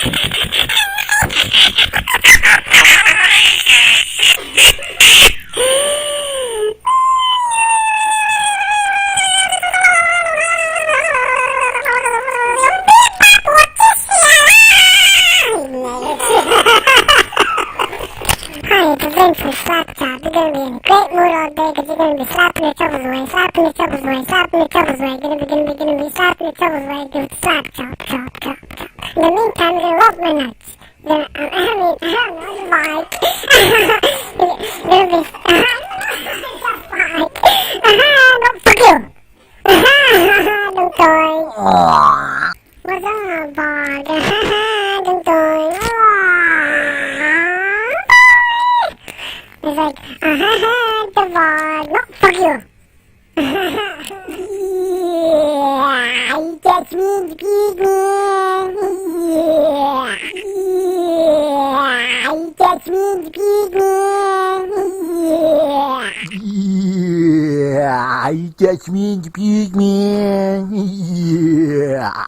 Slap chop. You're gonna be in a great mood all day because you're gonna be slapping your troubles away, slapping your troubles away, slapping your troubles away. Gonna be slapping your troubles away. Do slap chop, chop, chop, chop. In the meantime, you're gonna rub my nuts. I don't know why. You're gonna be. No, fuck you. Don't toy. What's up, bug? Don't toy. It's like, the bug. No, fuck you. Yeah, you catch me in the pigman. Yeah, you catch me in the pigman. Yeah, you catch me in the pigman. Yeah.